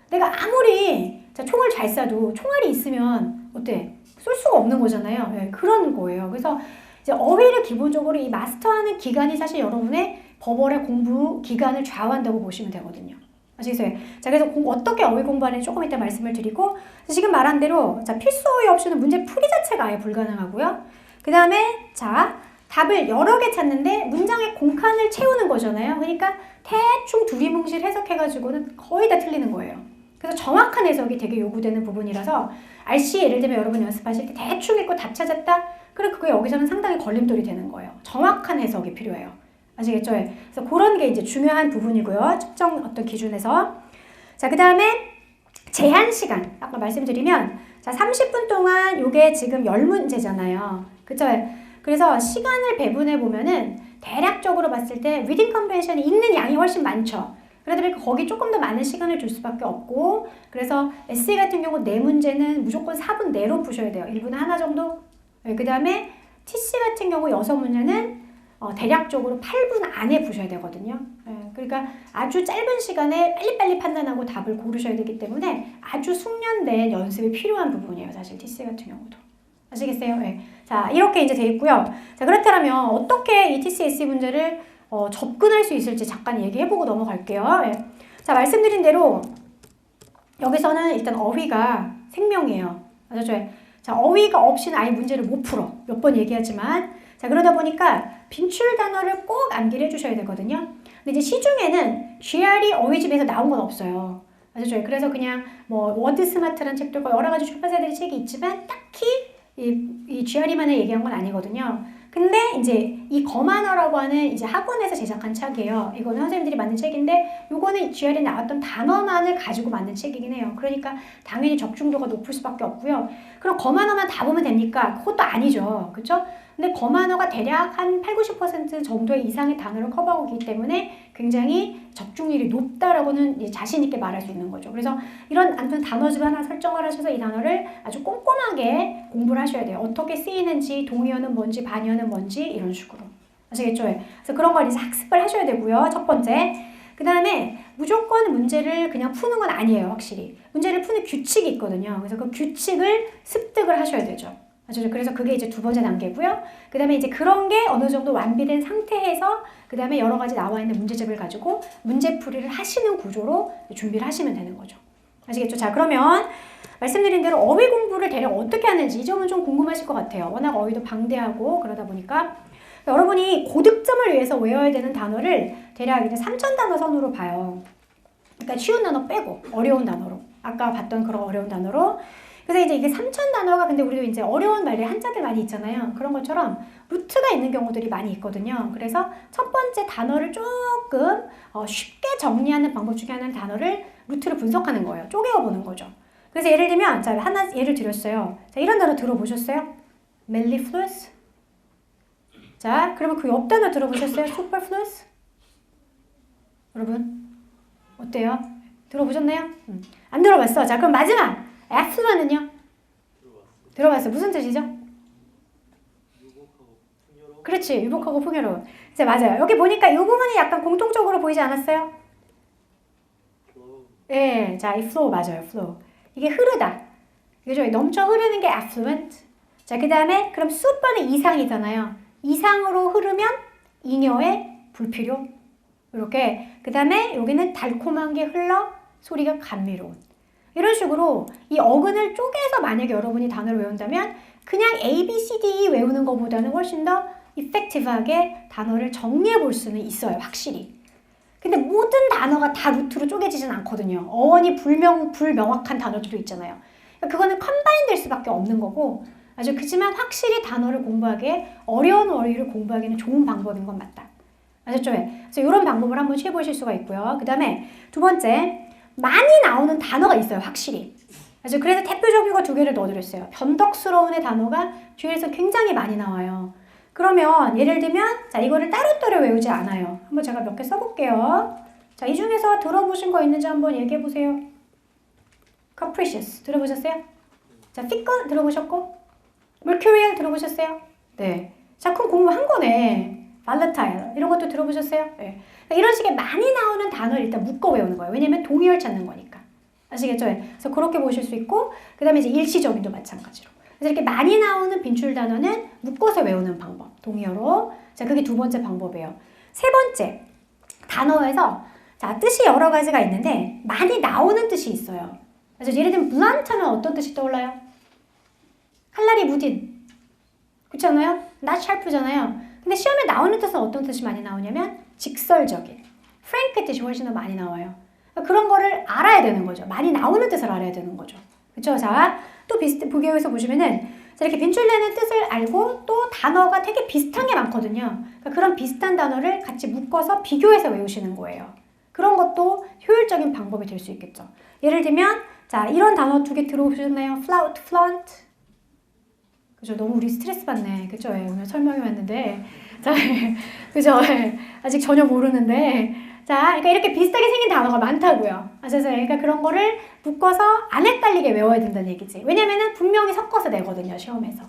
내가 아무리 자, 총을 잘 쏴도 총알이 있으면 어때? 쏠 수가 없는 거잖아요. 네, 그런 거예요. 그래서 이제 어휘를 기본적으로 이 마스터하는 기간이 사실 여러분의 버벌의 공부 기간을 좌우한다고 보시면 되거든요. 아시겠어요? 자, 그래서 어떻게 어휘 공부하는지 조금 이따 말씀을 드리고, 지금 말한 대로, 자, 필수 어휘 없이는 문제 풀이 자체가 아예 불가능하고요. 그 다음에, 자, 답을 여러 개 찾는데 문장의 공칸을 채우는 거잖아요. 그러니까 대충 두리뭉실 해석해가지고는 거의 다 틀리는 거예요. 그래서 정확한 해석이 되게 요구되는 부분이라서 RC 예를 들면 여러분 연습하실 때 대충 읽고 답 찾았다? 그럼 그게 여기서는 상당히 걸림돌이 되는 거예요. 정확한 해석이 필요해요. 아시겠죠? 그래서 그런 게 이제 중요한 부분이고요. 측정 어떤 기준에서. 자, 그 다음에 제한 시간. 아까 말씀드리면, 자, 30분 동안 요게 지금 10문제잖아요. 그쵸? 그래서 시간을 배분해 보면은 대략적으로 봤을 때 reading comprehension이 읽는 양이 훨씬 많죠. 그러다 보니까 거기 조금 더 많은 시간을 줄 수밖에 없고, 그래서 에세이 같은 경우 4문제는 무조건 4분 내로 푸셔야 돼요. 1분에 하나 정도. 그 다음에 TC 같은 경우 6문제는 대략적으로 8분 안에 푸셔야 되거든요. 그러니까 아주 짧은 시간에 빨리빨리 판단하고 답을 고르셔야 되기 때문에 아주 숙련된 연습이 필요한 부분이에요. 사실 TC 같은 경우도. 아시겠어요? 네. 자, 이렇게 이제 돼 있고요. 자, 그렇다면 어떻게 이 TC-SE 문제를 접근할 수 있을지 잠깐 얘기해보고 넘어갈게요. 네. 자, 말씀드린 대로 여기서는 일단 어휘가 생명이에요. 맞죠? 자, 어휘가 없이는 아예 문제를 못 풀어. 몇 번 얘기하지만. 자, 그러다 보니까 빈출 단어를 꼭 암기를 해주셔야 되거든요. 근데 이제 시중에는 GRE 어휘집에서 나온 건 없어요. 맞죠? 그래서 그냥 뭐 워드 스마트라는 책도 있고 여러 가지 출판사들의 책이 있지만 딱히 이 GRE만을 얘기한 건 아니거든요. 근데 이제 이 거만어라고 하는 이제 학원에서 제작한 책이에요. 이거는 선생님들이 만든 책인데 요거는 GRE에 나왔던 단어만을 가지고 만든 책이긴 해요. 그러니까 당연히 적중도가 높을 수밖에 없고요. 그럼 거만어만 다 보면 됩니까? 그것도 아니죠. 그쵸? 근데 거만어가 대략 한 80~90% 정도의 이상의 단어를 커버하기 때문에 굉장히 적중률이 높다라고는 자신 있게 말할 수 있는 거죠. 그래서 이런 아무튼 단어집 하나 설정을 하셔서 이 단어를 아주 꼼꼼하게 공부를 하셔야 돼요. 어떻게 쓰이는지, 동의어는 뭔지, 반의어는 뭔지 이런 식으로. 아시겠죠? 그래서 그런 걸 이제 학습을 하셔야 되고요. 첫 번째. 그 다음에 무조건 문제를 그냥 푸는 건 아니에요. 확실히. 문제를 푸는 규칙이 있거든요. 그래서 그 규칙을 습득을 하셔야 되죠. 그래서 그게 이제 두 번째 단계고요. 그 다음에 이제 그런 게 어느 정도 완비된 상태에서 그 다음에 여러 가지 나와 있는 문제집을 가지고 문제풀이를 하시는 구조로 준비를 하시면 되는 거죠. 아시겠죠? 자, 그러면 말씀드린 대로 어휘 공부를 대략 어떻게 하는지 이 점은 좀 궁금하실 것 같아요. 워낙 어휘도 방대하고 그러다 보니까 여러분이 고득점을 위해서 외워야 되는 단어를 대략 이제 3,000단어 선으로 봐요. 그러니까 쉬운 단어 빼고 어려운 단어로. 아까 봤던 그런 어려운 단어로. 그래서 이제 이게 3,000단어가 근데 우리도 이제 어려운 말에 한자들 많이 있잖아요. 그런 것처럼 루트가 있는 경우들이 많이 있거든요. 그래서 첫 번째 단어를 조금 쉽게 정리하는 방법 중에 하나는 단어를 루트를 분석하는 거예요. 쪼개어 보는 거죠. 그래서 예를 들면 자, 하나 예를 드렸어요. 자, 이런 단어 들어보셨어요? mellifluous? 자, 그러면 그 옆 단어 들어보셨어요? superfluous? 여러분 어때요? 들어보셨나요? 안 들어봤어. 자, 그럼 마지막 affluent는요? 들어봤어요. 무슨 뜻이죠? 그렇지. 유복하고 풍요로운. 이제 맞아요. 여기 보니까 이 부분이 약간 공통적으로 보이지 않았어요? 예, 자, 이 flow 맞아요. flow. 이게 흐르다. 그죠? 넘쳐 흐르는 게 affluent. 자, 그 다음에 그럼 super는 이상이잖아요. 이상으로 흐르면 잉여의 불필요. 이렇게. 그 다음에 여기는 달콤한 게 흘러 소리가 감미로운. 이런 식으로 이 어근을 쪼개서 만약에 여러분이 단어를 외운다면 그냥 A, B, C, D, E 외우는 것보다는 훨씬 더 이펙티브하게 단어를 정리해 볼 수는 있어요. 확실히. 근데 모든 단어가 다 루트로 쪼개지진 않거든요. 어원이 불명확한 단어들도 있잖아요. 그러니까 그거는 컴바인 될 수밖에 없는 거고 아주 그지만 확실히 단어를 공부하기에 어려운 어휘를 공부하기에는 좋은 방법인 건 맞다. 아셨죠? 그래서 이런 방법을 한번 해보실 수가 있고요. 그 다음에 두 번째 많이 나오는 단어가 있어요. 확실히. 그래서 대표적인 거 두 개를 넣어드렸어요. 변덕스러운의 단어가 뒤에서 굉장히 많이 나와요. 그러면 예를 들면 자 이거를 따로따로 외우지 않아요. 한번 제가 몇 개 써볼게요. 자, 이 중에서 들어보신 거 있는지 한번 얘기해보세요. capricious 들어보셨어요? 자, fickle 들어보셨고 mercurial 들어보셨어요? 네. 자, 그럼 공부한 거네. volatile 이런 것도 들어보셨어요? 네. 그러니까 이런 식의 많이 나오는 단어를 일단 묶어 외우는 거예요. 왜냐면 동의어를 찾는 거니까. 아시겠죠? 그래서 그렇게 보실 수 있고 그 다음에 이제 일시적인도 마찬가지로. 그래서 이렇게 많이 나오는 빈출 단어는 묶어서 외우는 방법. 동의어로. 자, 그게 두 번째 방법이에요. 세 번째 단어에서 자, 뜻이 여러 가지가 있는데 많이 나오는 뜻이 있어요. 그래서 예를 들면 blunt 하면 어떤 뜻이 떠올라요? 칼날이 무딘. 그렇지 않아요? not sharp잖아요. 근데 시험에 나오는 뜻은 어떤 뜻이 많이 나오냐면 직설적인. frank 뜻이 훨씬 더 많이 나와요. 그런 거를 알아야 되는 거죠. 많이 나오는 뜻을 알아야 되는 거죠. 그렇죠? 자, 또 비교해서 보시면은 이렇게 빈출되는 뜻을 알고 또 단어가 되게 비슷한 게 많거든요. 그러니까 그런 비슷한 단어를 같이 묶어서 비교해서 외우시는 거예요. 그런 것도 효율적인 방법이 될 수 있겠죠. 예를 들면 자, 이런 단어 2개 들어보셨나요? flout, flaunt. 그죠? 너무 우리 스트레스 받네. 그죠? 오늘 설명이 왔는데. 자, 그죠? 아직 전혀 모르는데. 자, 그러니까 이렇게 비슷하게 생긴 단어가 많다고요. 아시죠? 그러니까 그런 거를 묶어서 안 헷갈리게 외워야 된다는 얘기지. 왜냐면은 분명히 섞어서 내거든요, 시험에서.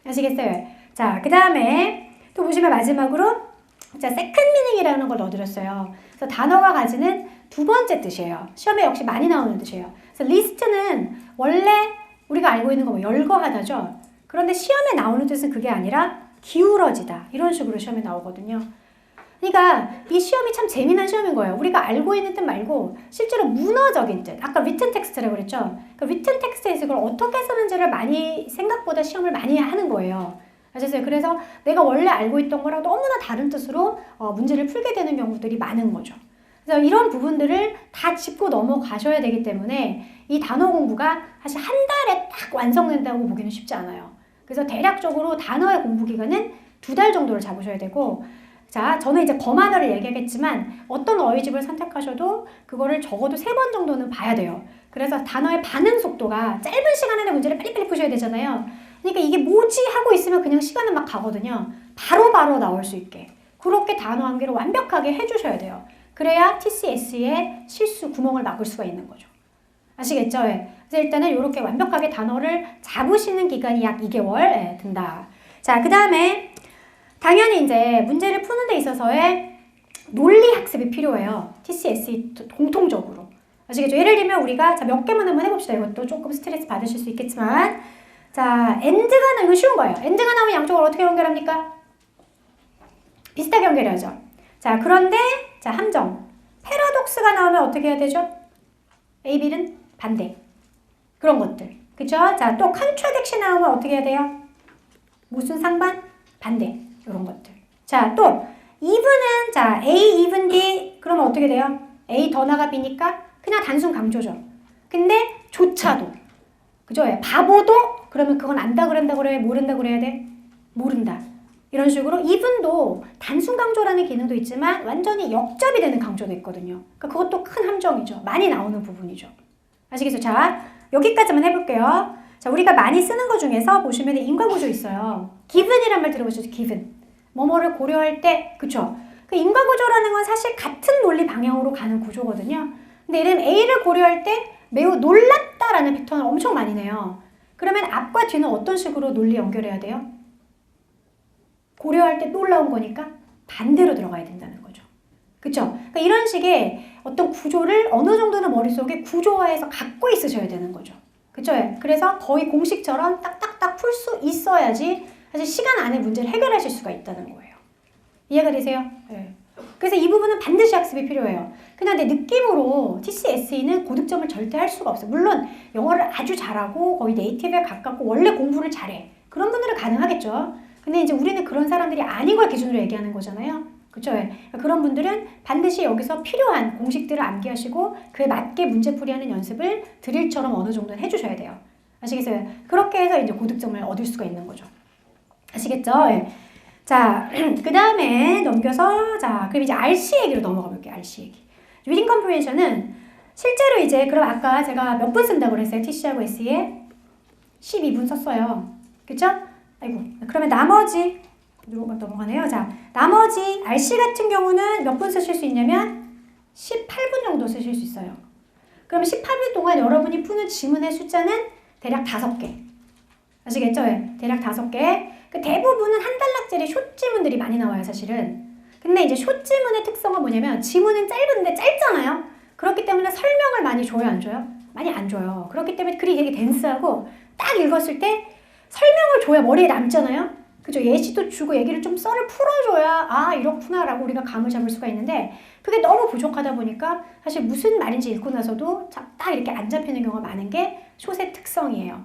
아시겠어요? 자, 그 다음에 또 보시면 마지막으로 자, second meaning이라는 걸 넣어드렸어요. 그래서 단어가 가지는 두 번째 뜻이에요. 시험에 역시 많이 나오는 뜻이에요. 그래서 list는 원래 우리가 알고 있는 거 뭐 열거하다죠. 그런데 시험에 나오는 뜻은 그게 아니라 기울어지다. 이런 식으로 시험에 나오거든요. 그러니까 이 시험이 참 재미난 시험인 거예요. 우리가 알고 있는 뜻 말고 실제로 문어적인 뜻. 아까 written text라고 그랬죠. 그러니까 written text에서 이걸 어떻게 쓰는지를 많이 생각보다 시험을 많이 하는 거예요. 아셨어요? 그래서 내가 원래 알고 있던 거랑 너무나 다른 뜻으로 문제를 풀게 되는 경우들이 많은 거죠. 그래서 이런 부분들을 다 짚고 넘어가셔야 되기 때문에 이 단어 공부가 사실 한 달에 딱 완성된다고 보기는 쉽지 않아요. 그래서 대략적으로 단어의 공부 기간은 2달 정도를 잡으셔야 되고 자, 저는 이제 거만어를 얘기하겠지만 어떤 어휘집을 선택하셔도 그거를 적어도 3번 정도는 봐야 돼요. 그래서 단어의 반응 속도가 짧은 시간 안에 문제를 빨리빨리 푸셔야 되잖아요. 그러니까 이게 뭐지 하고 있으면 그냥 시간은 막 가거든요. 바로바로 나올 수 있게. 그렇게 단어 한 개를 완벽하게 해주셔야 돼요. 그래야 TCS의 실수 구멍을 막을 수가 있는 거죠. 아시겠죠? 그래서 일단은 이렇게 완벽하게 단어를 잡으시는 기간이 약 2개월 든다. 자, 그 다음에 당연히 이제 문제를 푸는 데 있어서의 논리 학습이 필요해요. TCSE 공통적으로. 아시겠죠? 예를 들면 우리가 자, 몇 개만 한번 해봅시다. 이것도 조금 스트레스 받으실 수 있겠지만 자, and가 나오면 이거 쉬운 거예요. and가 나오면 양쪽을 어떻게 연결합니까? 비슷하게 연결해야죠. 자, 그런데 자, 함정. 패러독스가 나오면 어떻게 해야 되죠? A, B는 반대. 그런 것들. 그쵸? 자, 또 contradiction 나오면 어떻게 해야 돼요? 무슨 상반? 반대. 이런 것들. 자, 또 even은 자, A, even, B 그러면 어떻게 돼요? A 더 나가 B니까 그냥 단순 강조죠. 근데 조차도. 그죠? 바보도 그러면 그건 안다 그런다 그래? 모른다 그래야 돼? 모른다. 이런 식으로 even도 단순 강조라는 기능도 있지만 완전히 역접이 되는 강조도 있거든요. 그러니까 그것도 큰 함정이죠. 많이 나오는 부분이죠. 아시겠죠? 자, 여기까지만 해볼게요. 자, 우리가 많이 쓰는 것 중에서 보시면 인과구조 있어요. given이란 말 들어보셨죠? given. 뭐뭐를 고려할 때, 그쵸? 그 인과구조라는 건 사실 같은 논리 방향으로 가는 구조거든요. 근데 예를 들면 A를 고려할 때 매우 놀랍다라는 패턴을 엄청 많이 내요. 그러면 앞과 뒤는 어떤 식으로 논리 연결해야 돼요? 고려할 때 놀라운 거니까 반대로 들어가야 된다는 거죠. 그쵸? 그러니까 이런 식의 어떤 구조를 어느 정도는 머릿속에 구조화해서 갖고 있으셔야 되는 거죠. 그쵸? 그래서 거의 공식처럼 딱딱딱 풀 수 있어야지 사실 시간 안에 문제를 해결하실 수가 있다는 거예요. 이해가 되세요? 네. 그래서 이 부분은 반드시 학습이 필요해요. 그냥 내 느낌으로 TCSE는 고득점을 절대 할 수가 없어요. 물론 영어를 아주 잘하고 거의 네이티브에 가깝고 원래 공부를 잘해. 그런 분들은 가능하겠죠. 근데 이제 우리는 그런 사람들이 아닌 걸 기준으로 얘기하는 거잖아요. 그쵸? 그런 분들은 반드시 여기서 필요한 공식들을 암기하시고 그에 맞게 문제풀이하는 연습을 드릴처럼 어느 정도는 해주셔야 돼요. 아시겠어요? 그렇게 해서 이제 고득점을 얻을 수가 있는 거죠. 아시겠죠? 자, 그 다음에 넘겨서 자, 그럼 이제 RC 얘기로 넘어가 볼게요. RC 얘기. Reading Comprehension은 실제로 이제 그럼 아까 제가 몇 분 쓴다고 그랬어요? TC하고 SE에 12분 썼어요. 그쵸? 아이고, 그러면 나머지 넘어가네요. 자, 나머지 RC 같은 경우는 몇 분 쓰실 수 있냐면 18분 정도 쓰실 수 있어요. 그럼 18분 동안 여러분이 푸는 지문의 숫자는 대략 5개. 아시겠죠? 대략 5개. 그 대부분은 한 단락짜리 숏 지문들이 많이 나와요, 사실은. 근데 이제 숏 지문의 특성은 뭐냐면 지문은 짧은데 짧잖아요. 그렇기 때문에 설명을 많이 줘요, 안 줘요? 많이 안 줘요. 그렇기 때문에 글이 되게 덴스하고 딱 읽었을 때 설명을 줘야 머리에 남잖아요. 그죠? 예시도 주고 얘기를 좀 썰을 풀어줘야 아 이렇구나 라고 우리가 감을 잡을 수가 있는데 그게 너무 부족하다 보니까 사실 무슨 말인지 읽고 나서도 딱 이렇게 안 잡히는 경우가 많은 게 숏의 특성이에요.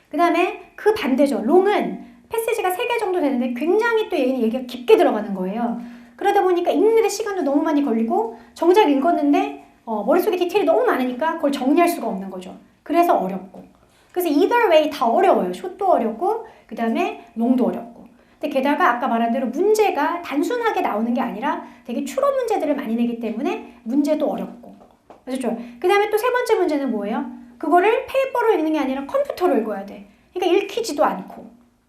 그 다음에 그 반대죠. 롱은 패시지가 3개 정도 되는데 굉장히 또 얘기가 깊게 들어가는 거예요. 그러다 보니까 읽는데 시간도 너무 많이 걸리고 정작 읽었는데 머릿속에 디테일이 너무 많으니까 그걸 정리할 수가 없는 거죠. 그래서 어렵고. 그래서 either way 다 어려워요. 숏도 어렵고 그 다음에 롱도 어렵고. 근데 게다가 아까 말한 대로 문제가 단순하게 나오는 게 아니라 되게 추론 문제들을 많이 내기 때문에 문제도 어렵고. 아셨죠? 그 다음에 또 세 번째 문제는 뭐예요? 그거를 페이퍼로 읽는 게 아니라 컴퓨터로 읽어야 돼. 그러니까 읽히지도 않고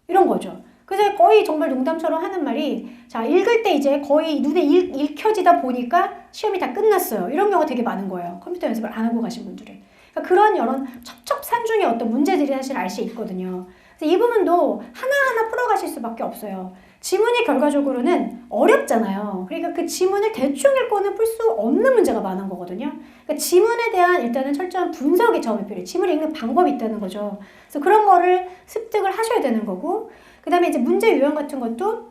이런 거죠. 그래서 거의 정말 농담처럼 하는 말이 자 읽을 때 이제 거의 눈에 읽혀지다 보니까 시험이 다 끝났어요. 이런 경우가 되게 많은 거예요. 컴퓨터 연습을 안 하고 가신 분들은. 그러니까 그런 여러 첩첩산중의 어떤 문제들이 사실 알 수 있거든요. 그래서 이 부분도 하나하나 풀어가실 수밖에 없어요. 지문이 결과적으로는 어렵잖아요. 그러니까 그 지문을 대충 읽고는 풀 수 없는 문제가 많은 거거든요. 그러니까 지문에 대한 일단은 철저한 분석이 처음에 필요해요. 지문을 읽는 방법이 있다는 거죠. 그래서 그런 거를 습득을 하셔야 되는 거고 그 다음에 이제 문제 유형 같은 것도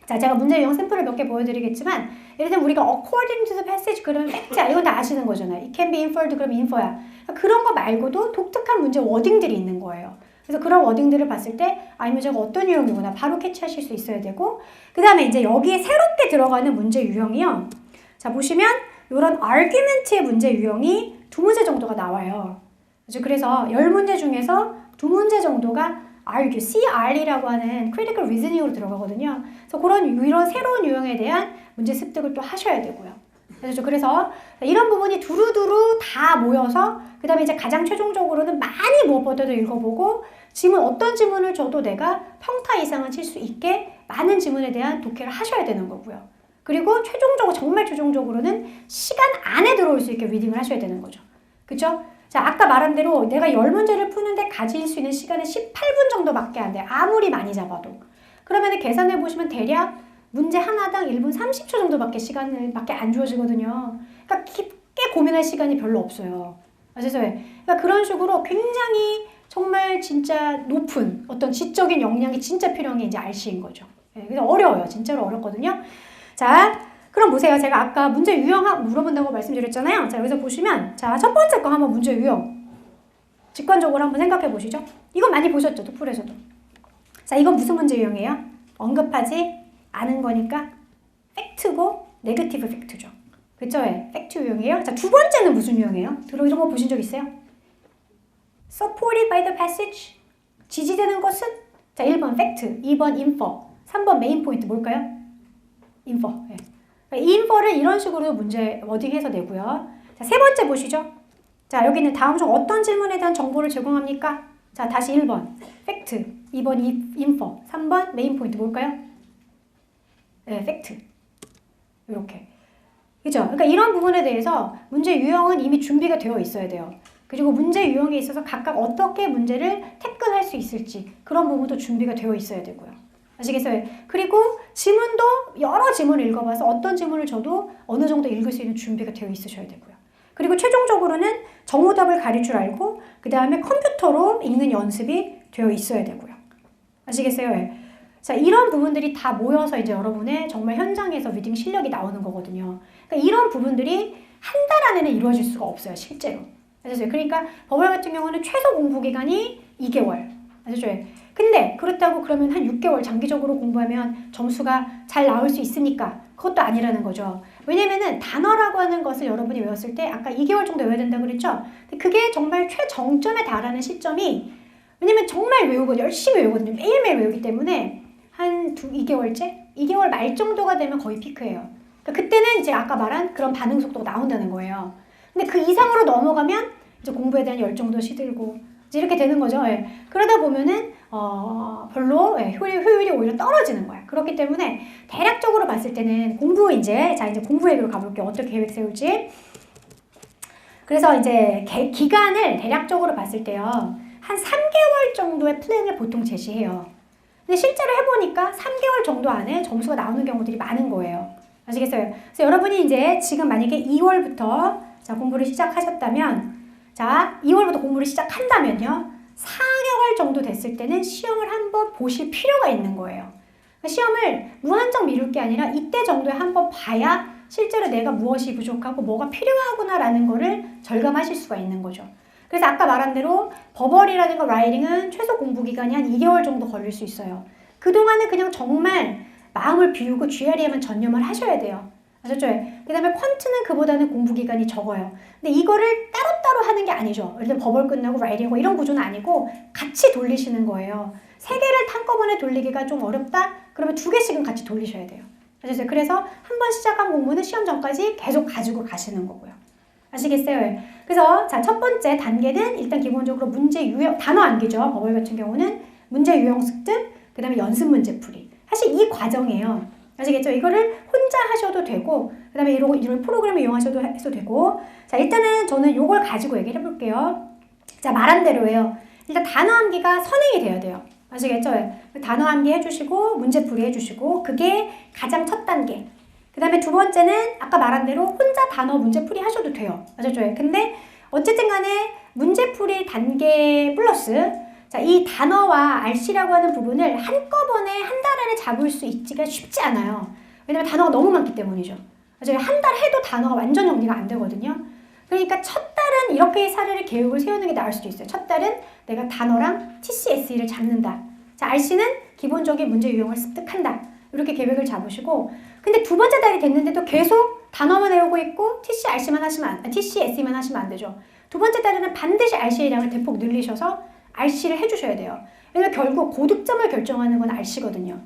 자 제가 문제 유형 샘플을 몇 개 보여드리겠지만 예를 들면 우리가 according to the passage 그러면 팩트야. 이건 다 아시는 거잖아요. It can be inferred 그러면 infer야. 그러니까 그런 거 말고도 독특한 문제 워딩들이 있는 거예요. 그래서 그런 워딩들을 봤을 때 이 문제가 어떤 유형이구나 바로 캐치하실 수 있어야 되고 그 다음에 이제 여기에 새롭게 들어가는 문제 유형이요. 자 보시면 이런 argument의 문제 유형이 2문제 정도가 나와요. 그래서 10문제 중에서 2문제 정도가 argue, CR이라고 하는 critical reasoning으로 들어가거든요. 그래서 이런 새로운 유형에 대한 문제 습득을 또 하셔야 되고요. 그래서 이런 부분이 두루두루 다 모여서 그 다음에 이제 가장 최종적으로는 많이 무엇보다도 읽어보고 어떤 지문을 줘도 내가 평타 이상은 칠 수 있게 많은 지문에 대한 독해를 하셔야 되는 거고요. 그리고 정말 최종적으로는 시간 안에 들어올 수 있게 리딩을 하셔야 되는 거죠. 그쵸? 자, 아까 말한 대로 내가 10문제를 푸는데 가질 수 있는 시간은 18분 정도밖에 안 돼요. 아무리 많이 잡아도. 그러면 계산해 보시면 대략 문제 하나당 1분 30초 정도밖에 안 주어지거든요. 그러니까 깊게 고민할 시간이 별로 없어요. 아시죠? 그러니까 그런 식으로 굉장히 정말 진짜 높은 어떤 지적인 역량이 진짜 필요한 게 이제 RC인 거죠. 그래서 어려워요. 진짜로 어렵거든요. 자, 그럼 보세요. 제가 아까 문제 유형 물어본다고 말씀드렸잖아요. 자, 여기서 보시면 자, 첫 번째 거 한번 문제 유형. 직관적으로 한번 생각해 보시죠. 이건 많이 보셨죠? 토플에서도. 자, 이건 무슨 문제 유형이에요? 언급하지 않은 거니까 팩트고 네거티브 팩트죠. 그쵸? 팩트 유형이에요. 자, 두 번째는 무슨 유형이에요? 이런 거 보신 적 있어요? Supported by the passage. 지지되는 것은? 자, 1번 팩트, 2번 infer, 3번 메인 포인트 뭘까요? infer. 이 infer를 이런 식으로 문제 워딩해서 내고요. 자, 세 번째 보시죠. 자, 여기는 다음 중 어떤 질문에 대한 정보를 제공합니까? 자, 다시 1번 팩트, 2번 infer, 3번 메인 포인트 뭘까요? 네, 팩트. 이렇게. 그죠? 그러니까 이런 부분에 대해서 문제 유형은 이미 준비가 되어 있어야 돼요. 그리고 문제 유형에 있어서 각각 어떻게 문제를 태클할 수 있을지 그런 부분도 준비가 되어 있어야 되고요. 아시겠어요? 그리고 지문도 여러 지문을 읽어봐서 어떤 지문을 줘도 어느 정도 읽을 수 있는 준비가 되어 있으셔야 되고요. 그리고 최종적으로는 정오답을 가릴 줄 알고 그 다음에 컴퓨터로 읽는 연습이 되어 있어야 되고요. 아시겠어요? 자, 이런 부분들이 다 모여서 이제 여러분의 정말 현장에서 리딩 실력이 나오는 거거든요. 그러니까 이런 부분들이 한 달 안에는 이루어질 수가 없어요, 실제로. 아셨어요? 그러니까 버블 같은 경우는 최소 공부 기간이 2개월. 아셨죠? 근데 그렇다고 그러면 한 6개월 장기적으로 공부하면 점수가 잘 나올 수 있습니까? 그것도 아니라는 거죠. 왜냐면은 단어라고 하는 것을 여러분이 외웠을 때 아까 2개월 정도 외워야 된다고 그랬죠? 근데 그게 정말 최정점에 달하는 시점이 왜냐면 정말 외우고 열심히 외우거든요. 매일매일 외우기 때문에 한 2개월째? 2개월 말 정도가 되면 거의 피크예요. 그러니까 그때는 이제 아까 말한 그런 반응 속도가 나온다는 거예요. 근데 그 이상으로 넘어가면 이제 공부에 대한 열정도 시들고 이제 이렇게 되는 거죠. 예. 그러다 보면은 별로 효율이 오히려 떨어지는 거예요. 그렇기 때문에 대략적으로 봤을 때는 이제 공부 얘기로 가볼게요. 어떻게 계획 세울지. 그래서 이제 기간을 대략적으로 봤을 때요. 한 3개월 정도의 플랜을 보통 제시해요. 근데 실제로 해보니까 3개월 정도 안에 점수가 나오는 경우들이 많은 거예요. 아시겠어요? 그래서 여러분이 이제 지금 만약에 2월부터 자, 공부를 시작하셨다면, 자, 2월부터 공부를 시작한다면요, 4개월 정도 됐을 때는 시험을 한번 보실 필요가 있는 거예요. 그러니까 시험을 무한정 미룰 게 아니라 이때 정도에 한번 봐야 실제로 내가 무엇이 부족하고 뭐가 필요하구나라는 거를 절감하실 수가 있는 거죠. 그래서 아까 말한 대로 버벌이라든가 라이딩은 최소 공부 기간이 한 2개월 정도 걸릴 수 있어요. 그동안은 그냥 정말 마음을 비우고 GRE에만 전념을 하셔야 돼요. 아셨죠? 그 다음에 퀀트는 그보다는 공부 기간이 적어요. 근데 이거를 따로따로 하는 게 아니죠. 예를 들면 버벌 끝나고 라이딩 이런 구조는 아니고 같이 돌리시는 거예요. 3개를 한꺼번에 돌리기가 좀 어렵다? 그러면 2개씩은 같이 돌리셔야 돼요. 아셨죠? 그래서 한 번 시작한 공부는 시험 전까지 계속 가지고 가시는 거고요. 아시겠어요? 그래서 자, 첫 번째 단계는 일단 기본적으로 문제 유형, 단어 암기죠. 버벌 같은 경우는 문제 유형 습득, 그 다음에 연습 문제 풀이. 사실 이 과정이에요. 아시겠죠? 이거를 혼자 하셔도 되고, 그 다음에 이런 프로그램을 이용하셔도 해도 되고. 자, 일단은 저는 요걸 가지고 얘기를 해볼게요. 자, 말한 대로예요. 일단 단어 암기가 선행이 돼야 돼요. 아시겠죠? 단어 암기 해주시고, 문제풀이 해주시고, 그게 가장 첫 단계. 그 다음에 두 번째는 아까 말한 대로 혼자 단어 문제풀이 하셔도 돼요. 아셨죠? 근데 어쨌든 간에 문제풀이 단계 플러스, 자, 이 단어와 RC라고 하는 부분을 한꺼번에 한 달 안에 잡을 수 있지가 쉽지 않아요. 왜냐면 단어가 너무 많기 때문이죠. 한 달 해도 단어가 완전 정리가 안 되거든요. 그러니까 첫 달은 이렇게 사례를 계획을 세우는 게 나을 수도 있어요. 첫 달은 내가 단어랑 TCSE를 잡는다. 자, RC는 기본적인 문제 유형을 습득한다. 이렇게 계획을 잡으시고, 근데 두 번째 달이 됐는데도 계속 단어만 외우고 있고 TCSE만 하시면 안 되죠. 두 번째 달에는 반드시 RC의 양을 대폭 늘리셔서 RC를 해주셔야 돼요. 왜냐면 결국 고득점을 결정하는 건 RC거든요.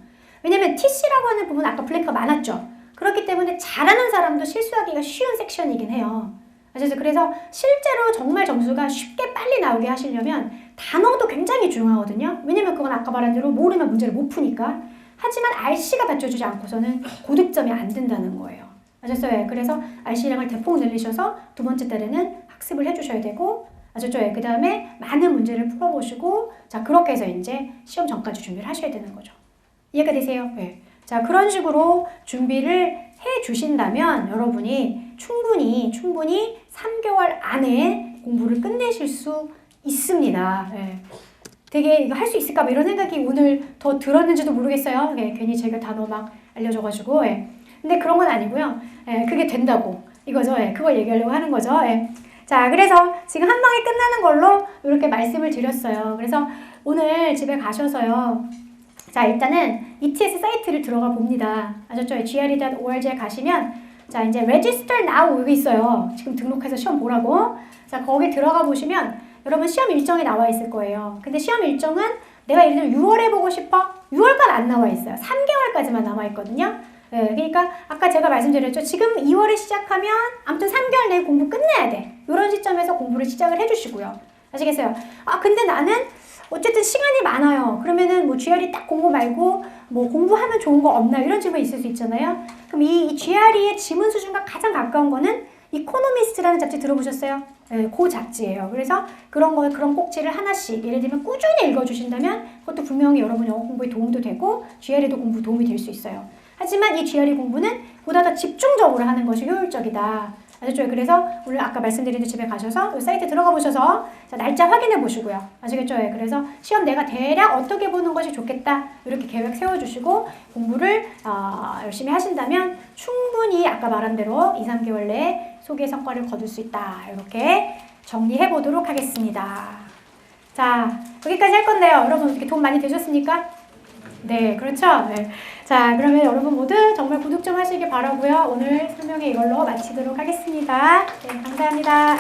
왜냐면 TC라고 하는 부분은 아까 블랭크가 많았죠. 그렇기 때문에 잘하는 사람도 실수하기가 쉬운 섹션이긴 해요. 그래서 실제로 정말 점수가 쉽게 빨리 나오게 하시려면 단어도 굉장히 중요하거든요. 왜냐면 그건 아까 말한 대로 모르면 문제를 못 푸니까. 하지만 RC가 받쳐주지 않고서는 고득점이 안 된다는 거예요. 아셨어요? 그래서 RC량을 대폭 늘리셔서 두 번째 달에는 학습을 해주셔야 되고, 아셨죠? 그 다음에 많은 문제를 풀어보시고, 자, 그렇게 해서 이제 시험 전까지 준비를 하셔야 되는 거죠. 이해가 되세요? 네. 자, 그런 식으로 준비를 해 주신다면 여러분이 충분히 3개월 안에 공부를 끝내실 수 있습니다. 네. 되게 이거 할 수 있을까? 뭐 이런 생각이 오늘 더 들었는지도 모르겠어요. 네, 괜히 제가 단어 막 알려줘가지고. 네. 근데 그런 건 아니고요. 네, 그게 된다고. 이거죠. 네, 그걸 얘기하려고 하는 거죠. 네. 자, 그래서 지금 한 방에 끝나는 걸로 이렇게 말씀을 드렸어요. 그래서 오늘 집에 가셔서요. 자, 일단은 ETS 사이트를 들어가 봅니다. 아셨죠? gre.org에 가시면, 자, 이제 register now 여기 있어요. 지금 등록해서 시험 보라고. 자, 거기 들어가 보시면 여러분 시험 일정이 나와 있을 거예요. 근데 시험 일정은 내가 예를 들면 6월에 보고 싶어? 6월까지 안 나와 있어요. 3개월까지만 남아 있거든요. 네, 그러니까 아까 제가 말씀드렸죠. 지금 2월에 시작하면 아무튼 3개월 내에 공부 끝내야 돼. 이런 시점에서 공부를 시작을 해주시고요. 아시겠어요? 아, 근데 나는 어쨌든 시간이 많아요. 그러면은 뭐 GRE 딱 공부 말고 뭐 공부하면 좋은 거 없나 이런 질문이 있을 수 있잖아요. 그럼 이 GRE의 지문 수준과 가장 가까운 거는 이코노미스트라는 잡지 들어보셨어요? 네, 그 잡지예요. 그래서 그런 꼭지를 하나씩 예를 들면 꾸준히 읽어주신다면 그것도 분명히 여러분 영어 공부에 도움도 되고 GRE도 공부 도움이 될 수 있어요. 하지만 이 GRE 공부는 보다 더 집중적으로 하는 것이 효율적이다. 아셨죠? 그래서 오늘 아까 말씀드린 집에 가셔서 이 사이트 들어가 보셔서 자, 날짜 확인해 보시고요. 아시겠죠? 그래서 시험 내가 대략 어떻게 보는 것이 좋겠다. 이렇게 계획 세워주시고 공부를 열심히 하신다면 충분히 아까 말한 대로 2-3개월 내에 소기의 성과를 거둘 수 있다. 이렇게 정리해 보도록 하겠습니다. 자, 여기까지 할 건데요. 여러분 어떻게 도움 많이 되셨습니까? 네, 그렇죠? 네. 자, 그러면 여러분 모두 정말 구독 좀 하시기 바라고요. 오늘 설명회 이걸로 마치도록 하겠습니다. 네, 감사합니다.